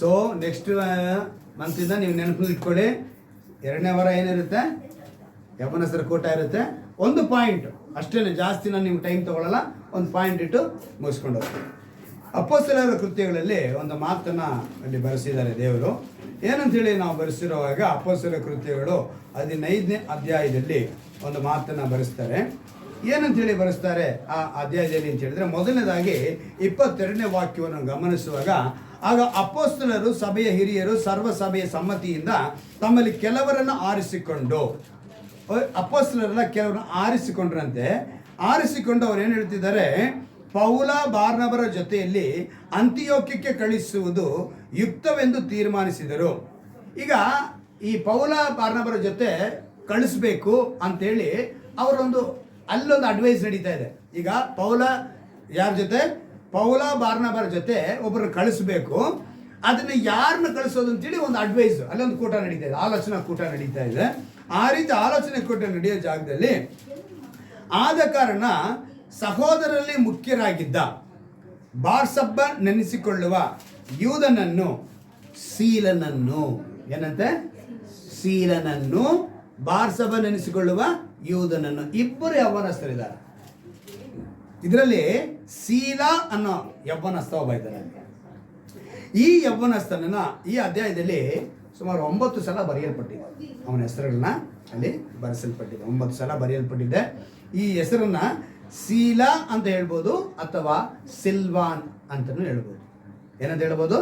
So next ಮಂತಿಂದ ನೀವು ನೆನಪು ಇಟ್ಕೊಳ್ಳಿ, 2ನೇ ವಾರ ಏನಿರುತ್ತೆ, ಯೌವನಸ್ಥರ ಕೂಟ ಇರುತ್ತೆ. 1 ಪಾಯಿಂಟ್ ಅಷ್ಟೇ, ಜಾಸ್ತಿ ನಾನು ನಿಮ್ಗೆ ಟೈಮ್ ತೊಗೊಳ್ಳಲ್ಲ, 1 ಪಾಯಿಂಟ್ ಇಟ್ಟು ಮುಗಿಸ್ಕೊಂಡು ಹೋಗ್ತೀನಿ. ಅಪೊಸ್ತಲರ ಕೃತ್ಯಗಳಲ್ಲಿ ಒಂದು ಮಾತನ್ನು ಅಲ್ಲಿ ಬರೆಸಿದ್ದಾರೆ ದೇವರು. ಏನಂತೇಳಿ ನಾವು ಬರೆಸಿರುವಾಗ ಅಪೊಸ್ತಲರ ಕೃತ್ಯಗಳು 15ನೇ ಅಧ್ಯಾಯದಲ್ಲಿ ಒಂದು ಮಾತನ್ನು ಬರೆಸ್ತಾರೆ. ಏನಂತೇಳಿ ಬರೆಸ್ತಾರೆ ಆ ಅಧ್ಯಾಯದಲ್ಲಿ ಅಂತ ಹೇಳಿದ್ರೆ, ಮೊದಲನೇದಾಗಿ 22ನೇ ವಾಕ್ಯವನ್ನು ಗಮನಿಸುವಾಗ, ಆಗ ಅಪೊಸ್ತಲರು ಸಭೆಯ ಹಿರಿಯರು ಸರ್ವ ಸಭೆಯ ಸಮ್ಮತಿಯಿಂದ ತಮ್ಮಲ್ಲಿ ಕೆಲವರನ್ನು ಆರಿಸಿಕೊಂಡು, ಅಪೊಸ್ತಲರೆಲ್ಲ ಕೆಲವರನ್ನು ಆರಿಸಿಕೊಂಡ್ರಂತೆ. ಆರಿಸಿಕೊಂಡು ಅವ್ರು ಏನು ಹೇಳ್ತಿದ್ದಾರೆ, ಪೌಲ ಬಾರ್ನಬರ ಜೊತೆಯಲ್ಲಿ ಅಂತಿಯೋಕ್ಯಕ್ಕೆ ಕಳಿಸುವುದು ಯುಕ್ತವೆಂದು ತೀರ್ಮಾನಿಸಿದರು. ಈಗ ಈ ಪೌಲ ಬಾರ್ನಬರ ಜೊತೆ ಕಳಿಸ್ಬೇಕು ಅಂತೇಳಿ ಅವರೊಂದು ಅಲ್ಲೊಂದು ಅಡ್ವೈಸ್ ನಡೀತಾ ಇದೆ. ಈಗ ಯಾರ ಜೊತೆ, ಪೌಲ ಬಾರ್ನಬರ ಜೊತೆ ಒಬ್ಬರು ಕಳಿಸ್ಬೇಕು, ಅದನ್ನು ಯಾರನ್ನ ಕಳಿಸೋದು ಅಂತೇಳಿ ಒಂದು ಅಡ್ವೈಸ್, ಅಲ್ಲೊಂದು ಕೂಟ ನಡೀತಾ ಇದೆ, ಆಲೋಚನಾ ಕೂಟ ನಡೀತಾ ಇದೆ. ಆ ರೀತಿ ಆಲೋಚನೆ ಕೂಟ ನಡೆಯೋ ಜಾಗದಲ್ಲಿ ಆದ ಕಾರಣ ಸಹೋದರರಲ್ಲಿ ಮುಖ್ಯರಾಗಿದ್ದ ಬಾರ್ಸಬ್ಬ ನೆನೆಸಿಕೊಳ್ಳುವ ಯೂದನನ್ನು, ಸೀಲನನ್ನು, ಏನಂತೆ, ಸೀಲನನ್ನು, ಬಾರ್ಸಬ್ಬ ನೆನೆಸಿಕೊಳ್ಳುವ ಯೂದನನ್ನು, ಇಬ್ಬರು ಯೌವನಸ್ಥರಿದ್ದಾರೆ. ಇದರಲ್ಲಿ ಸೀಲ ಅನ್ನೋ ಯೌವನಸ್ಥ ಒಬ್ಬ ಇದ್ದಾನೆ. ಈ ಯೌವನಸ್ಥನನ್ನ ಈ ಅಧ್ಯಾಯದಲ್ಲಿ ಸುಮಾರು 9 ಸಲ ಬರೆಯಲ್ಪಟ್ಟಿದೆ. ಅವನ ಹೆಸರನ್ನ ಅಲ್ಲಿ ಬರೆಸಲ್ಪಟ್ಟಿದೆ, 9 ಸಲ ಬರೆಯಲ್ಪಟ್ಟಿದೆ. ಈ ಹೆಸರನ್ನ ಸೀಲ ಅಂತ ಹೇಳ್ಬೋದು ಅಥವಾ ಸಿಲ್ವಾನ್ ಅಂತಲೂ ಹೇಳ್ಬೋದು. ಏನಂತ ಹೇಳ್ಬೋದು,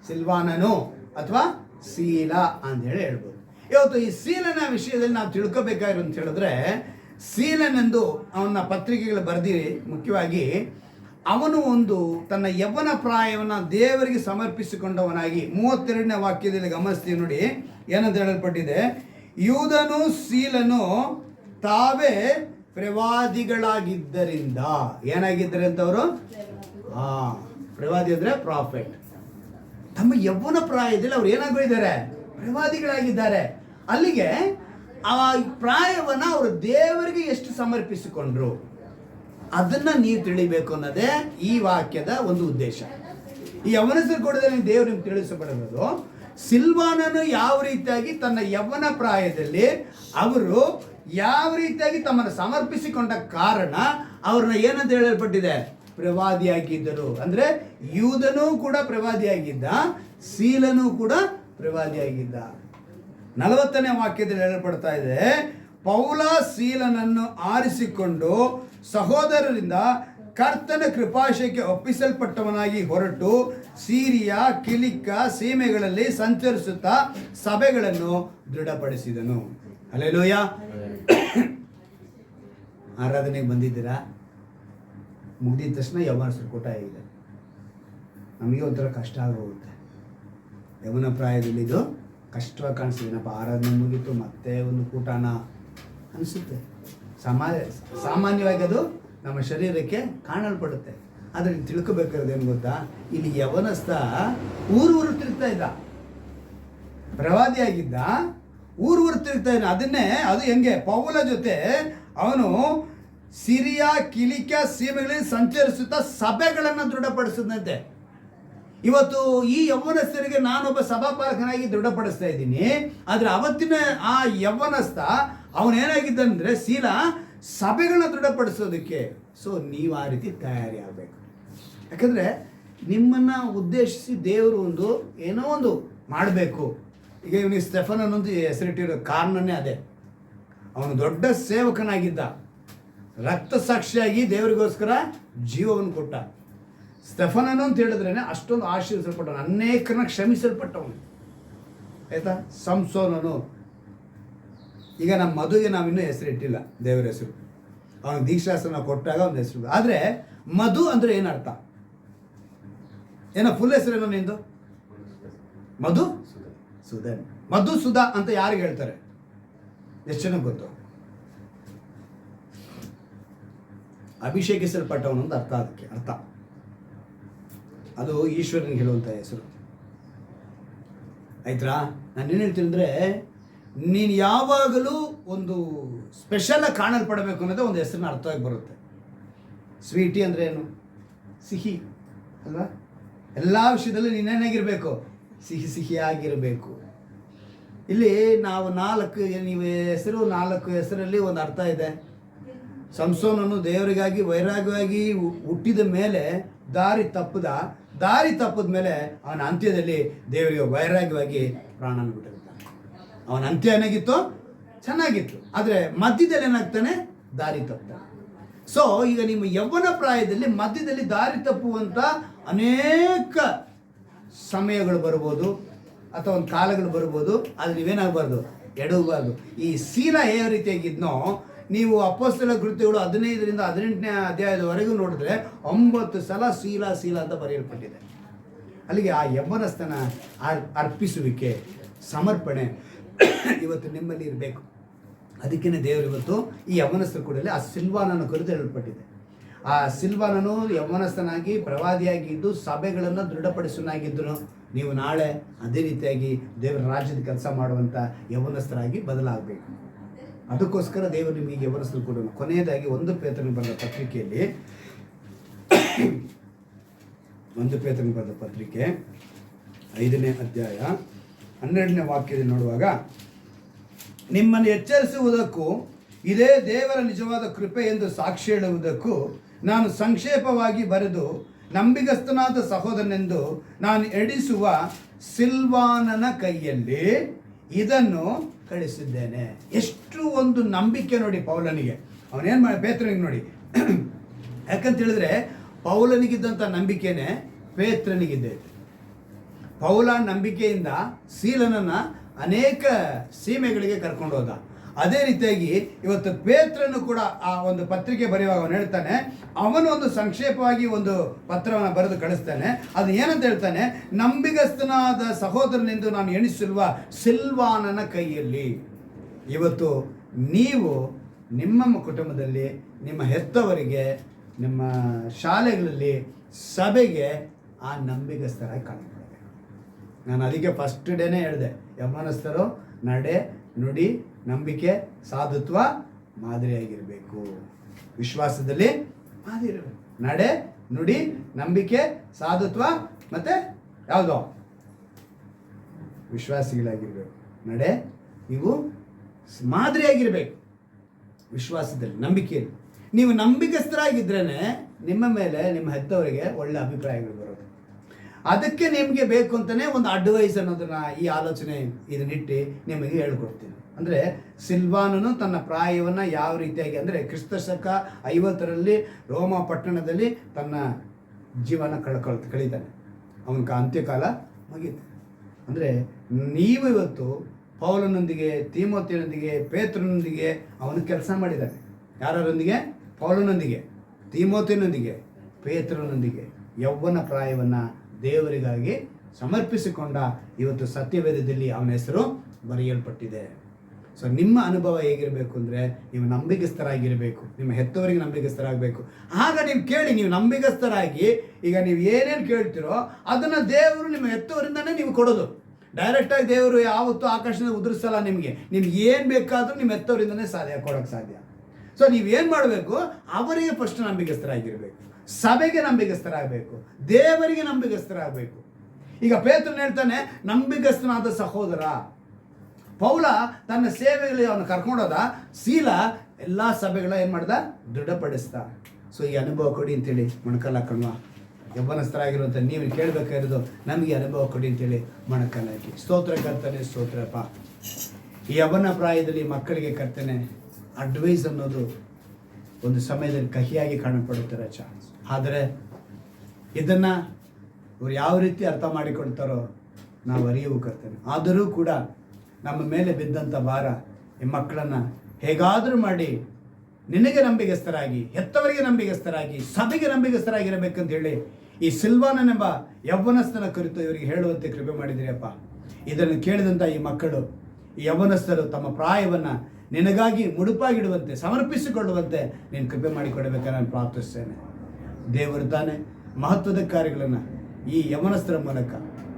ಸಿಲ್ವಾನನು ಅಥವಾ ಸೀಲ ಅಂತ ಹೇಳಿ ಹೇಳ್ಬೋದು. ಇವತ್ತು ಈ ಸೀಲನ ವಿಷಯದಲ್ಲಿ ನಾವು ತಿಳ್ಕೊಬೇಕಾಗಿರೋ ಅಂತ ಹೇಳಿದ್ರೆ, ಸೀಲನೆಂದು ಅವನ ಪತ್ರಿಕೆಗಳು ಬರೆದಿರಿ. ಮುಖ್ಯವಾಗಿ ಅವನು ಒಂದು ತನ್ನ ಯೌವನ ಪ್ರಾಯವನ್ನು ದೇವರಿಗೆ ಸಮರ್ಪಿಸಿಕೊಂಡವನಾಗಿ 32ನೇ ವಾಕ್ಯದಲ್ಲಿ ಗಮನಿಸ್ತೀವಿ ನೋಡಿ, ಏನಂತ ಹೇಳಲ್ಪಟ್ಟಿದೆ, ಯೂದನು ಸೀಲನು ತಾವೇ ಪ್ರವಾದಿಗಳಾಗಿದ್ದರಿಂದ. ಏನಾಗಿದ್ದಾರೆ ಅಂತವರು, ಪ್ರವಾದಿ ಅಂದರೆ ಪ್ರಾಫೆಟ್. ತಮ್ಮ ಯೌವನ ಪ್ರಾಯದಲ್ಲಿ ಅವ್ರು ಏನಾಗಿದ್ದಾರೆ, ಪ್ರವಾದಿಗಳಾಗಿದ್ದಾರೆ. ಅಲ್ಲಿಗೆ ಆ ಪ್ರಾಯವನ್ನು ಅವರು ದೇವರಿಗೆ ಎಷ್ಟು ಸಮರ್ಪಿಸಿಕೊಂಡ್ರು ಅದನ್ನ ನೀವು ತಿಳಿಬೇಕು ಅನ್ನೋದೇ ಈ ವಾಕ್ಯದ ಒಂದು ಉದ್ದೇಶ. ಈ ಯೌವನಸ್ಥರ ಕೂಟದಲ್ಲಿ ದೇವರು ನಿಮ್ಗೆ ತಿಳಿಸಬಡಬಹುದು. ಸಿಲ್ವಾನನು ಯಾವ ರೀತಿಯಾಗಿ ತನ್ನ ಯೌವನ ಪ್ರಾಯದಲ್ಲಿ ಅವರು ಯಾವ ರೀತಿಯಾಗಿ ತಮ್ಮನ್ನು ಸಮರ್ಪಿಸಿಕೊಂಡ ಕಾರಣ ಅವ್ರನ್ನ ಏನಂತ ಹೇಳಲ್ಪಟ್ಟಿದೆ, ಪ್ರವಾದಿಯಾಗಿದ್ದರು. ಅಂದ್ರೆ ಯೂದನೂ ಕೂಡ ಪ್ರವಾದಿಯಾಗಿದ್ದ, ಸೀಲನೂ ಕೂಡ ಪ್ರವಾದಿಯಾಗಿದ್ದ. 40ನೇ ವಾಕ್ಯದಲ್ಲಿ ಹೇಳಲ್ಪಡ್ತಾ ಇದೆ, ಪೌಲ ಸೀಲನನ್ನು ಆರಿಸಿಕೊಂಡು ಸಹೋದರರಿಂದ ಕರ್ತನ ಕೃಪಾಶಯಕ್ಕೆ ಒಪ್ಪಿಸಲ್ಪಟ್ಟವನಾಗಿ ಹೊರಟು ಸಿರಿಯ ಕಿಲಿಕ್ಕ ಸೀಮೆಗಳಲ್ಲಿ ಸಂಚರಿಸುತ್ತಾ ಸಭೆಗಳನ್ನು ದೃಢಪಡಿಸಿದನು. ಹಲ್ಲೆಲೂಯ. ಆರಾಧನೆಗೆ ಬಂದಿದ್ದೀರಾ? ಮುಗಿದ ತಕ್ಷಣ ಯೌವನಸ್ಥರ ಕೂಟ ಆಗಿದೆ. ನಮಗೆ ಒಂಥರ ಕಷ್ಟ ಆಗೋಗುತ್ತೆ. ಯೌವನ ಪ್ರಾಯದಲ್ಲಿ ಇದು ಕಷ್ಟವಾಗಿ ಕಾಣಿಸ್ತೀನಪ್ಪ, ಆರಾಧನೆ ಮುಗೀತು ಮತ್ತೆ ಒಂದು ಕೂಟನ ಅನಿಸುತ್ತೆ. ಸಾಮಾನ್ಯವಾಗಿ ಅದು ನಮ್ಮ ಶರೀರಕ್ಕೆ ಕಾಣಲ್ಪಡುತ್ತೆ. ಆದರೆ ತಿಳ್ಕೊಬೇಕಾದ್ರೆ ಏನು ಗೊತ್ತಾ, ಇಲ್ಲಿ ಯೌವನಸ್ಥ ಊರು ತಿರುಗ್ತಾ ಇದ್ದ, ಪ್ರವಾದಿಯಾಗಿದ್ದ, ಊರು ತಿರುಗ್ತಾ ಇದ್ದ. ಅದು ಹೆಂಗೆ, ಪೌಲ ಜೊತೆ ಅವನು ಸಿರಿಯ ಕಿಲಿಕ ಸೀಮೆಗಳಲ್ಲಿ ಸಂಚರಿಸುತ್ತಾ ಸಭೆಗಳನ್ನು ದೃಢಪಡಿಸಿದಂತೆ. ಇವತ್ತು ಈ ಯೌವನಸ್ಥರಿಗೆ ನಾನೊಬ್ಬ ಸಭಾಪಾಲಕನಾಗಿ ದೃಢಪಡಿಸ್ತಾ ಇದ್ದೀನಿ. ಆದರೆ ಅವತ್ತಿನ ಆ ಯೌವನಸ್ಥ ಅವನೇನಾಗಿದ್ದಂದ್ರೆ ಸೀಲ ಸಭೆಗಳನ್ನ ದೃಢಪಡಿಸೋದಕ್ಕೆ. ಸೊ ನೀವು ಆ ರೀತಿ ತಯಾರಿ ಆಗಬೇಕು. ಯಾಕಂದರೆ ನಿಮ್ಮನ್ನು ಉದ್ದೇಶಿಸಿ ದೇವರು ಏನೋ ಒಂದು ಮಾಡಬೇಕು. ಈಗ ಇವನಿಗೆ ಸ್ಟೆಫನ್ ಅನ್ನೊಂದು ಹೆಸರಿಟ್ಟಿರೋ ಕಾರಣನೇ ಅದೇ. ಅವನು ದೊಡ್ಡ ಸೇವಕನಾಗಿದ್ದ, ರಕ್ತ ಸಾಕ್ಷಿಯಾಗಿ ದೇವರಿಗೋಸ್ಕರ ಜೀವವನ್ನು ಕೊಟ್ಟ. ಸ್ಟೆಫನನು ಅಂತ ಹೇಳಿದ್ರೇ ಅಷ್ಟೊಂದು ಆಶೀರ್ವಿಸಲ್ಪಟ್ಟವನು, ಅನೇಕರನ್ನ ಕ್ಷಮಿಸಲ್ಪಟ್ಟವನು. ಆಯ್ತಾ? ಸಂಸೋನನು. ಈಗ ನಮ್ಮ ಮದುವೆಗೆ ನಾವಿನ್ನೂ ಹೆಸರಿಟ್ಟಿಲ್ಲ, ದೇವರ ಹೆಸರು. ಅವನಿಗೆ ದೀಕ್ಷಾಸ್ತ್ರ ನಾವು ಕೊಟ್ಟಾಗ ಒಂದು ಹೆಸರು. ಆದರೆ ಮಧು ಅಂದರೆ ಏನರ್ಥ? ಏನೋ ಫುಲ್ ಹೆಸರೇನೋ ನಿಂದು? ಮಧು ಸುಧನ್. ಮಧು ಸುಧಾ ಅಂತ ಯಾರಿಗೆ ಹೇಳ್ತಾರೆ? ಎಷ್ಟು ಜನಕ್ಕೆ ಗೊತ್ತು? ಅಭಿಷೇಕಿಸಲ್ಪಟ್ಟವನು ಅಂತ ಅರ್ಥ. ಅದಕ್ಕೆ ಅರ್ಥ ಅದು ಈಶ್ವರನಿಗೆ ಹೇಳುವಂಥ ಹೆಸರು. ಆಯ್ತಾ? ನಾನು ಏನು ಹೇಳ್ತೀನಿ ಅಂದರೆ, ನೀನು ಯಾವಾಗಲೂ ಒಂದು ಸ್ಪೆಷಲಾಗಿ ಕಾಣಲ್ಪಡಬೇಕು ಅನ್ನೋದೇ ಒಂದು ಹೆಸರನ್ನ ಅರ್ಥವಾಗಿ ಬರುತ್ತೆ. ಸ್ವೀಟಿ ಅಂದರೆ ಏನು? ಸಿಹಿ ಅಲ್ವಾ? ಎಲ್ಲ ವಿಷಯದಲ್ಲೂ ನೀನೇನಾಗಿರಬೇಕು, ಸಿಹಿ ಸಿಹಿಯಾಗಿರಬೇಕು. ಇಲ್ಲಿ ನಾವು ನಾಲ್ಕು ಹೆಸರಲ್ಲಿ ಒಂದು ಅರ್ಥ ಇದೆ. ಸಂಸೋನನು ದೇವರಿಗಾಗಿ ವೈರಾಗ್ಯವಾಗಿ ಹುಟ್ಟಿದ ಮೇಲೆ ದಾರಿ ತಪ್ಪದ ಮೇಲೆ ಅವನ ಅಂತ್ಯದಲ್ಲಿ ದೇವರಿಗೆ ವೈರಾಗ್ಯವಾಗಿ ಪ್ರಾಣನ ಬಿಟ್ಟಿರ್ತಾನೆ. ಅವನ ಅಂತ್ಯ ಏನಾಗಿತ್ತು, ಚೆನ್ನಾಗಿತ್ತು, ಆದರೆ ಮಧ್ಯದಲ್ಲಿ ಏನಾಗ್ತಾನೆ, ದಾರಿ ತಪ್ತಾನೆ. ಸೊ ಈಗ ನಿಮ್ಮ ಯೌವನ ಪ್ರಾಯದಲ್ಲಿ ಮಧ್ಯದಲ್ಲಿ ದಾರಿ ತಪ್ಪುವಂಥ ಅನೇಕ ಸಮಯಗಳು ಬರ್ಬೋದು, ಅಥವಾ ಒಂದು ಕಾಲಗಳು ಬರ್ಬೋದು. ಆದರೆ ನೀವೇನಾಗಬಾರ್ದು, ಎಡವಬಾರ್ದು. ಈ ಶೀಲ ಯಾವ ರೀತಿಯಾಗಿದ್ನೋ, ನೀವು ಅಪೊಸ್ತಲ ಕೃತ್ಯಗಳು 15ರಿಂದ 18ನೇ ಅಧ್ಯಾಯದವರೆಗೂ ನೋಡಿದ್ರೆ 9 ಸಲ ಶೀಲ ಅಂತ ಬರೆಯಲ್ಪಟ್ಟಿದೆ. ಅಲ್ಲಿಗೆ ಆ ಯೌವನಸ್ಥನ ಅರ್ಪಿಸುವಿಕೆ, ಸಮರ್ಪಣೆ ಇವತ್ತು ನಿಮ್ಮಲ್ಲಿ ಇರಬೇಕು. ಅದಕ್ಕೇ ದೇವರು ಇವತ್ತು ಈ ಯೌವನಸ್ಥರ ಕೂಡಲೇ ಆ ಸಿಲ್ವಾನನ ಕುರಿತು ಹೇಳಲ್ಪಟ್ಟಿದೆ. ಆ ಸಿಲ್ವಾನನು ಯೌವನಸ್ಥನಾಗಿ ಪ್ರವಾದಿಯಾಗಿ ಇದ್ದು ಸಭೆಗಳನ್ನು ದೃಢಪಡಿಸನಾಗಿದ್ದನು. ನೀವು ನಾಳೆ ಅದೇ ರೀತಿಯಾಗಿ ದೇವರ ರಾಜ್ಯದ ಕೆಲಸ ಮಾಡುವಂಥ ಯೌವನಸ್ಥರಾಗಿ ಬದಲಾಗಬೇಕು. ಅದಕ್ಕೋಸ್ಕರ ದೇವರು ನಿಮಗೆ ಯೌವನಸ್ಥರು ಕೂಡ. ಕೊನೆಯದಾಗಿ 1 ಪೇತ್ರನಿಗೆ ಬರೆದ ಪತ್ರಿಕೆಯಲ್ಲಿ 1 ಪೇತ್ರನಿಗೆ ಬರೆದ ಪತ್ರಿಕೆ 5ನೇ ಅಧ್ಯಾಯ 12ನೇ ವಾಕ್ಯದಲ್ಲಿ ನೋಡುವಾಗ, ನಿಮ್ಮನ್ನು ಎಚ್ಚರಿಸುವುದಕ್ಕೂ ಇದೇ ದೇವರ ನಿಜವಾದ ಕೃಪೆ ಎಂದು ಸಾಕ್ಷಿ ಹೇಳುವುದಕ್ಕೂ ನಾನು ಸಂಕ್ಷೇಪವಾಗಿ ಬರೆದು ನಂಬಿಗಸ್ತನಾದ ಸಹೋದರನೆಂದು ನಾನು ಎಡಿಸುವ ಸಿಲ್ವಾನನ ಕೈಯಲ್ಲಿ ಇದನ್ನು ಕಳಿಸಿದ್ದೇನೆ. ಎಷ್ಟು ಒಂದು ನಂಬಿಕೆ ನೋಡಿ ಪೌಲನಿಗೆ. ಅವನೇನು ಮಾಡಿ ಪೇತ್ರನಿಗೆ ನೋಡಿ, ಯಾಕಂತ ಹೇಳಿದ್ರೆ ಪೌಲನಿಗಿದ್ದಂಥ ನಂಬಿಕೆನೇ ಪೇತ್ರನಿಗಿದೆ. ಪೌಲ ನಂಬಿಕೆಯಿಂದ ಸೀಲನನ್ನು ಅನೇಕ ಸೀಮೆಗಳಿಗೆ ಕರ್ಕೊಂಡು ಹೋದ. ಅದೇ ರೀತಿಯಾಗಿ ಇವತ್ತು ಪೇತ್ರನು ಕೂಡ ಆ ಒಂದು ಪತ್ರಿಕೆ ಬರೆಯುವಾಗ ಅವನು ಹೇಳ್ತಾನೆ, ಅವನು ಒಂದು ಸಂಕ್ಷೇಪವಾಗಿ ಒಂದು ಪತ್ರವನ್ನು ಬರೆದು ಕಳಿಸ್ತಾನೆ. ಅದು ಏನಂತ ಹೇಳ್ತಾನೆ, ನಂಬಿಗಸ್ತನಾದ ಸಹೋದರನೆಂದು ನಾನು ಎಣಿಸಿರುವ ಸಿಲ್ವಾನನ ಕೈಯಲ್ಲಿ. ಇವತ್ತು ನೀವು ನಿಮ್ಮ ಕುಟುಂಬದಲ್ಲಿ, ನಿಮ್ಮ ಹೆತ್ತವರಿಗೆ, ನಿಮ್ಮ ಶಾಲೆಗಳಲ್ಲಿ, ಸಭೆಗೆ ಆ ನಂಬಿಗಸ್ತರಾಗಿ ಕಾಣಬೇಕು. ನಾನು ಅದಕ್ಕೆ ಫಸ್ಟ್ ಡೇನೇ ಹೇಳಿದೆ, ಯೌವನಸ್ಥರು ನಡೆ, ನುಡಿ, ನಂಬಿಕೆ, ಸಾಧುತ್ವ ಮಾದರಿಯಾಗಿರಬೇಕು. ವಿಶ್ವಾಸದಲ್ಲಿ ಮಾದರಿ ಇರಬೇಕು. ನಡೆ, ನುಡಿ, ನಂಬಿಕೆ, ಸಾಧುತ್ವ, ಮತ್ತೆ ಯಾವುದೋ ವಿಶ್ವಾಸಿಗಳಾಗಿರ್ಬೇಕು. ನಡೆ, ನೀವು ಮಾದರಿಯಾಗಿರ್ಬೇಕು. ವಿಶ್ವಾಸದಲ್ಲಿ, ನಂಬಿಕೆಯಲ್ಲಿ ನೀವು ನಂಬಿಕಸ್ಥರಾಗಿದ್ರೇ ನಿಮ್ಮ ಮೇಲೆ ನಿಮ್ಮ ಹೆತ್ತವರಿಗೆ ಒಳ್ಳೆ ಅಭಿಪ್ರಾಯಗಳು ಬರೋದು. ಅದಕ್ಕೆ ನಿಮಗೆ ಬೇಕು ಅಂತಲೇ ಒಂದು ಅಡ್ವೈಸ್ ಅನ್ನೋದನ್ನು, ಈ ಆಲೋಚನೆ ಇದನ್ನಿಟ್ಟು ನಿಮಗೆ ಹೇಳ್ಕೊಡ್ತೀನಿ. ಅಂದರೆ ಸಿಲ್ವಾನನು ತನ್ನ ಪ್ರಾಯವನ್ನು ಯಾವ ರೀತಿಯಾಗಿ, ಅಂದರೆ ಕ್ರಿಸ್ತಶಕ 50ರಲ್ಲಿ ರೋಮ ಪಟ್ಟಣದಲ್ಲಿ ತನ್ನ ಜೀವನ ಕಳೀತಾನೆ. ಅವನ ಅಂತ್ಯಕಾಲ ಮುಗೀತು. ಅಂದರೆ ನೀವು ಇವತ್ತು ಪೌಲನೊಂದಿಗೆ, ತೀಮೋಥೆಯನೊಂದಿಗೆ, ಪೇತ್ರನೊಂದಿಗೆ ಅವನು ಕೆಲಸ ಮಾಡಿದ್ದಾನೆ. ಯಾರೊಂದಿಗೆ? ಪೌಲನೊಂದಿಗೆ, ತೀಮೋಥೆಯನೊಂದಿಗೆ, ಪೇತ್ರನೊಂದಿಗೆ ಯೌವನ ಪ್ರಾಯವನ್ನು ದೇವರಿಗಾಗಿ ಸಮರ್ಪಿಸಿಕೊಂಡ ಇವತ್ತು ಸತ್ಯವೇದದಲ್ಲಿ ಅವನ ಹೆಸರು ಬರೆಯಲ್ಪಟ್ಟಿದೆ. ಸೊ ನಿಮ್ಮ ಅನುಭವ ಹೇಗಿರಬೇಕು ಅಂದರೆ, ನೀವು ನಂಬಿಗಸ್ತರಾಗಿರಬೇಕು, ನಿಮ್ಮ ಹೆತ್ತವರಿಗೆ ನಂಬಿಗಸ್ತರಾಗಬೇಕು. ಆಗ ನೀವು ಕೇಳಿ, ನೀವು ನಂಬಿಗಸ್ತರಾಗಿ ಈಗ ನೀವು ಏನೇನು ಕೇಳ್ತಿರೋ ಅದನ್ನು ದೇವರು ನಿಮ್ಮ ಹೆತ್ತವರಿಂದನೇ ನೀವು ಕೊಡೋದು. ಡೈರೆಕ್ಟಾಗಿ ದೇವರು ಯಾವತ್ತೂ ಆಕಾಶದಿಂದ ಉದುರಿಸಲ್ಲ. ನಿಮಗೆ ಏನು ಬೇಕಾದರೂ ನಿಮ್ಮ ಹೆತ್ತವರಿಂದನೇ ಕೊಡೋಕ್ಕೆ ಸಾಧ್ಯ. ಸೊ ನೀವೇನು ಮಾಡಬೇಕು, ಅವರಿಗೆ ಫಸ್ಟ್ ನಂಬಿಗಸ್ತರಾಗಿರಬೇಕು, ಸಭೆಗೆ ನಂಬಿಗಸ್ತರಾಗಬೇಕು, ದೇವರಿಗೆ ನಂಬಿಗಸ್ತರಾಗಬೇಕು. ಈಗ ಪೇತ್ರನು ಹೇಳ್ತಾನೆ, ನಂಬಿಗಸ್ತನಾದ ಸಹೋದರ. ಪೌಲ ತನ್ನ ಸೇವೆಗಳಲ್ಲಿ ಅವನು ಕರ್ಕೊಂಡೋದ. ಶೀಲ ಎಲ್ಲ ಸಭೆಗಳ ಏನು ಮಾಡ್ದ, ದೃಢಪಡಿಸ್ದ. ಸೊ ಈ ಅನುಭವ ಕೊಡಿ ಅಂತೇಳಿ ಮೊಣಕಾಲು ಹಾಕೊಂಡ್ವಾ. ಯೌವನಸ್ಥರಾಗಿರುವಂಥ ನೀವು ಕೇಳಬೇಕಾಗಿರೋದು, ನಮಗೆ ಅನುಭವ ಕೊಡಿ ಅಂತೇಳಿ ಮೊಣಕಾಲು ಹಾಕಿ ಸ್ತೋತ್ರ ಕರ್ತನೆ, ಸ್ತೋತ್ರಪ್ಪ. ಈ ಯೌವನ ಪ್ರಾಯದಲ್ಲಿ ಮಕ್ಕಳಿಗೆ ಕರ್ತನೆ ಅಡ್ವೈಸ್ ಅನ್ನೋದು ಒಂದು ಸಮಯದಲ್ಲಿ ಕಹಿಯಾಗಿ ಕಾಣಪಡುತ್ತೆ ರಚ. ಆದರೆ ಇದನ್ನು ಇವ್ರು ಯಾವ ರೀತಿ ಅರ್ಥ ಮಾಡಿಕೊಡ್ತಾರೋ ನಾವು ಅರಿಯವು ಕರ್ತೇನೆ. ಆದರೂ ಕೂಡ ನಮ್ಮ ಮೇಲೆ ಬಿದ್ದಂಥ ಭಾರ, ಈ ಮಕ್ಕಳನ್ನು ಹೇಗಾದರೂ ಮಾಡಿ ನಿನಗೆ ನಂಬಿಗಸ್ತರಾಗಿ, ಹೆತ್ತವರಿಗೆ ನಂಬಿಗಸ್ತರಾಗಿ, ಸಭೆಗೆ ನಂಬಿಗಸ್ತರಾಗಿರಬೇಕಂತ ಹೇಳಿ ಈ ಸಿಲ್ವಾನನೆಂಬ ಯೌವನಸ್ಥನ ಕುರಿತು ಇವರಿಗೆ ಹೇಳುವಂತೆ ಕೃಪೆ ಮಾಡಿದಿರಿಯಪ್ಪ. ಇದನ್ನು ಕೇಳಿದಂಥ ಈ ಮಕ್ಕಳು, ಈ ಯೌವನಸ್ಥರು ತಮ್ಮ ಪ್ರಾಯವನ್ನು ನಿನಗಾಗಿ ಮುಡುಪಾಗಿಡುವಂತೆ, ಸಮರ್ಪಿಸಿಕೊಳ್ಳುವಂತೆ ನೀನು ಕೃಪೆ ಮಾಡಿಕೊಡಬೇಕಂತ ನಾನು ಪ್ರಾರ್ಥಿಸ್ತೇನೆ. ದೇವರು ತಾನೇ ಮಹತ್ವದ ಕಾರ್ಯಗಳನ್ನು ಈ ಯೌವನಸ್ಥರ ಮೂಲಕ,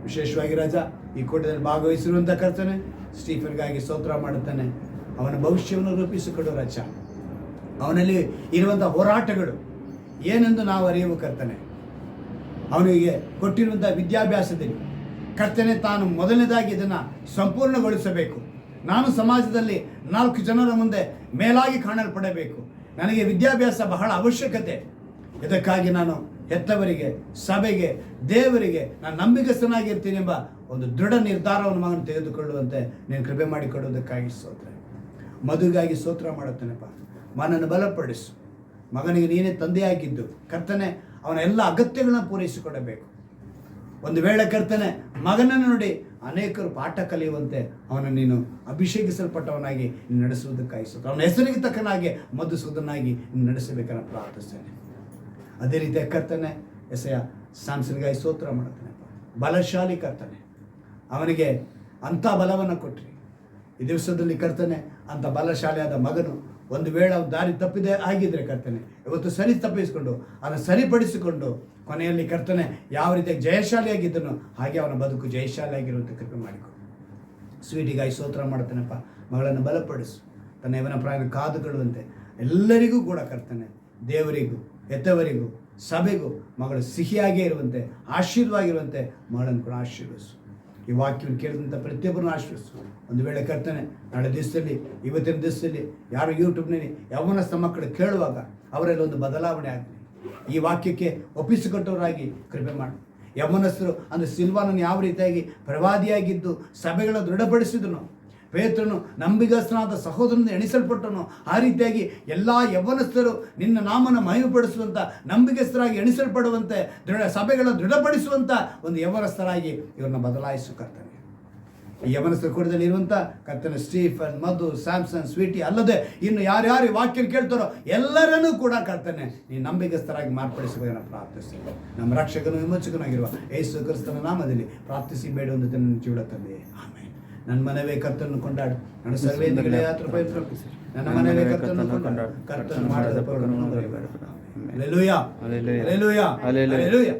ವಿಶೇಷವಾಗಿ ರಾಜ ಈ ಕೂಟದಲ್ಲಿ ಭಾಗವಹಿಸಿರುವಂಥ ಕರ್ತನೆ ಸ್ಟೀಫನ್ಗಾಗಿ ಸ್ತೋತ್ರ ಮಾಡುತ್ತಾನೆ. ಅವನ ಭವಿಷ್ಯವನ್ನು ರೂಪಿಸಿಕೊಡು ರಾಜ. ಅವನಲ್ಲಿ ಇರುವಂಥ ಹೋರಾಟಗಳು ಏನೆಂದು ನಾವು ಅರಿಯವು ಕರ್ತನೆ. ಅವನಿಗೆ ಕೊಟ್ಟಿರುವಂಥ ವಿದ್ಯಾಭ್ಯಾಸದಲ್ಲಿ ಕರ್ತನೆ ತಾನು ಮೊದಲನೇದಾಗಿ ಇದನ್ನು ಸಂಪೂರ್ಣಗೊಳಿಸಬೇಕು. ನಾನು ಸಮಾಜದಲ್ಲಿ 4 ಜನರ ಮುಂದೆ ಮೇಲಾಗಿ ಕಾಣಲ್ಪಡಬೇಕು. ನನಗೆ ವಿದ್ಯಾಭ್ಯಾಸ ಬಹಳ ಅವಶ್ಯಕತೆ. ಇದಕ್ಕಾಗಿ ನಾನು ಹೆತ್ತವರಿಗೆ, ಸಭೆಗೆ, ದೇವರಿಗೆ ನಾನು ನಂಬಿಕಸ್ಥನಾಗಿರ್ತೀನಿ ಎಂಬ ಒಂದು ದೃಢ ನಿರ್ಧಾರವನ್ನು ಮಗನು ತೆಗೆದುಕೊಳ್ಳುವಂತೆ ನೀನು ಕೃಪೆ ಮಾಡಿಕೊಡುವುದಕ್ಕಾಗಿ ಸ್ತೋತ್ರ. ಮದುವೆಗಾಗಿ ಸ್ತೋತ್ರ ಮಾಡುತ್ತೇನೆಪ್ಪ. ಮನನ್ನು ಬಲಪಡಿಸು. ಮಗನಿಗೆ ನೀನೇ ತಂದೆಯಾಗಿದ್ದು ಕರ್ತನೆ ಅವನ ಎಲ್ಲ ಅಗತ್ಯಗಳನ್ನು ಪೂರೈಸಿಕೊಡಬೇಕು. ಒಂದು ವೇಳೆ ಕರ್ತನೆ ಮಗನನ್ನು ನೋಡಿ ಅನೇಕರು ಪಾಠ ಕಲಿಯುವಂತೆ ಅವನನ್ನು ನೀನು ಅಭಿಷೇಕಿಸಲ್ಪಟ್ಟವನಾಗಿ ನಡೆಸುವುದಕ್ಕಾಗಿ ಸ್ತೋತ್ರ. ಅವನ ಹೆಸರಿಗೆ ತಕ್ಕನಾಗಿ ಮಧುಸೂದನಾಗಿ ನಡೆಸಬೇಕನ್ನ ಪ್ರಾರ್ಥಿಸ್ತೇನೆ. ಅದೇ ರೀತಿಯ ಕರ್ತನೆ ಎಸೆಯ ಸ್ಯಾಮ್ಸನ್ಗಾಗಿ ಸ್ತೋತ್ರ ಮಾಡುತ್ತೇನೆಪ್ಪ. ಬಲಶಾಲಿ ಕರ್ತನೆ, ಅವನಿಗೆ ಅಂಥ ಬಲವನ್ನು ಕೊಟ್ಟರಿ. ಈ ದಿವಸದಲ್ಲಿ ಕರ್ತನೆ ಅಂಥ ಬಲಶಾಲಿಯಾದ ಮಗನು ಒಂದು ವೇಳೆ ಅವನು ದಾರಿ ತಪ್ಪಿದೆ ಆಗಿದ್ರೆ ಕರ್ತನೆ ಇವತ್ತು ತಪ್ಪಿಸಿಕೊಂಡು ಅದನ್ನು ಸರಿಪಡಿಸಿಕೊಂಡು ಕೊನೆಯಲ್ಲಿ ಕರ್ತನೆ ಯಾವ ರೀತಿಯಾಗಿ ಜಯಶಾಲಿಯಾಗಿದ್ದನೋ ಹಾಗೆ ಅವನ ಬದುಕು ಜಯಶಾಲಿಯಾಗಿರುವಂಥ ಕೃಪೆ ಮಾಡಿಕೊಡು. ಸ್ವೀಟಿಗಾಗಿ ಸ್ತೋತ್ರ ಮಾಡ್ತಾನೆಪ್ಪ. ಮಗಳನ್ನು ಬಲಪಡಿಸು. ತನ್ನ ಯವನ ಪ್ರಾಣ ಕಾದುಕೊಳ್ಳುವಂತೆ ಎಲ್ಲರಿಗೂ ಕೂಡ ಕರ್ತನೆ, ದೇವರಿಗೂ ಹೆತ್ತವರಿಗೂ ಸಭೆಗೂ ಮಗಳು ಸಿಹಿಯಾಗೇ ಇರುವಂತೆ ಆಶೀರ್ವಾಗಿರುವಂತೆ ಮಗಳನ್ನು ಕೂಡ ಆಶೀರ್ವದಿಸು. ಈ ವಾಕ್ಯವನ್ನು ಕೇಳಿದಂಥ ಪ್ರತಿಯೊಬ್ಬರನ್ನು ಆಶೀರ್ವದಿಸು. ಒಂದು ವೇಳೆ ಕರ್ತನೆ ನಾಳೆ ದಿವಸದಲ್ಲಿ, ಇವತ್ತಿನ ದಿವಸದಲ್ಲಿ ಯಾರು ಯೂಟ್ಯೂಬ್ನಲ್ಲಿ ಯೌವನಸ್ಥ ಮಕ್ಕಳು ಕೇಳುವಾಗ ಅವರಲ್ಲಿ ಒಂದು ಬದಲಾವಣೆ ಆಗಲಿ. ಈ ವಾಕ್ಯಕ್ಕೆ ಒಪ್ಪಿಸಿಕೊಟ್ಟವರಾಗಿ ಕೃಪೆ ಮಾಡಿ. ಯೌವನಸ್ಥರು ಅಂದರೆ ಸಿಲ್ವಾನನ್ನು ಯಾವ ರೀತಿಯಾಗಿ ಪ್ರವಾದಿಯಾಗಿದ್ದು ಸಭೆಗಳ ದೃಢಪಡಿಸಿದನು, ಪೇತ್ರನು ನಂಬಿಗಸ್ತನಾದ ಸಹೋದರನಿಂದ ಎಣಿಸಲ್ಪಟ್ಟನು, ಆ ರೀತಿಯಾಗಿ ಎಲ್ಲ ಯೌವನಸ್ಥರು ನಿನ್ನ ನಾಮನ ಮಹಿಮೆಪಡಿಸುವಂಥ ನಂಬಿಗಸ್ತರಾಗಿ ಎಣಿಸಲ್ಪಡುವಂತೆ ಸಭೆಗಳ ದೃಢಪಡಿಸುವಂಥ ಒಂದು ಯೌವನಸ್ಥರಾಗಿ ಇವ್ರನ್ನ ಬದಲಾಯಿಸು ಕರ್ತನೆ. ಈ ಯೌವನಸ್ಥರ ಕೂಟದಲ್ಲಿ ಇರುವಂಥ ಕರ್ತನೆ ಸ್ಟೀಫನ್, ಮಧು, ಸ್ಯಾಮ್ಸನ್, ಸ್ವೀಟಿ ಅಲ್ಲದೆ ಇನ್ನು ಯಾರ್ಯಾರು ಈ ವಾಕ್ಯ ಕೇಳ್ತಾರೋ ಎಲ್ಲರನ್ನೂ ಕೂಡ ಕರ್ತನೆ ನೀ ನಂಬಿಗಸ್ತರಾಗಿ ಮಾರ್ಪಡಿಸಬೇಕನ್ನ ಪ್ರಾರ್ಥಿಸ್ತೇವೆ. ನಮ್ಮ ರಕ್ಷಕನು ವಿಮೋಚಕನಾಗಿರುವ ಯೇಸು ಕ್ರಿಸ್ತನ ನಾಮದಲ್ಲಿ ಪ್ರಾರ್ಥಿಸಿ ಬೇಡುವಂತ ನನ್ನ ಜೀವ ತಂದೆ. ಆಮೇಲೆ ನನ್ನ ಮನವೇ ಕರ್ತನ್ನು ಕೊಂಡಾಡು, ನನ್ನ ಸರ್ವೇಂದ್ರಿಯ ನನ್ನ ಮನವೇ ಕರ್ತನ್ನು ಕೊಂಡಾಡು, ಕರ್ತನು ಮಾಡದ ಪೂರ್ಣನು ಮರೆಯಬೇಡ. Hallelujah, hallelujah, hallelujah.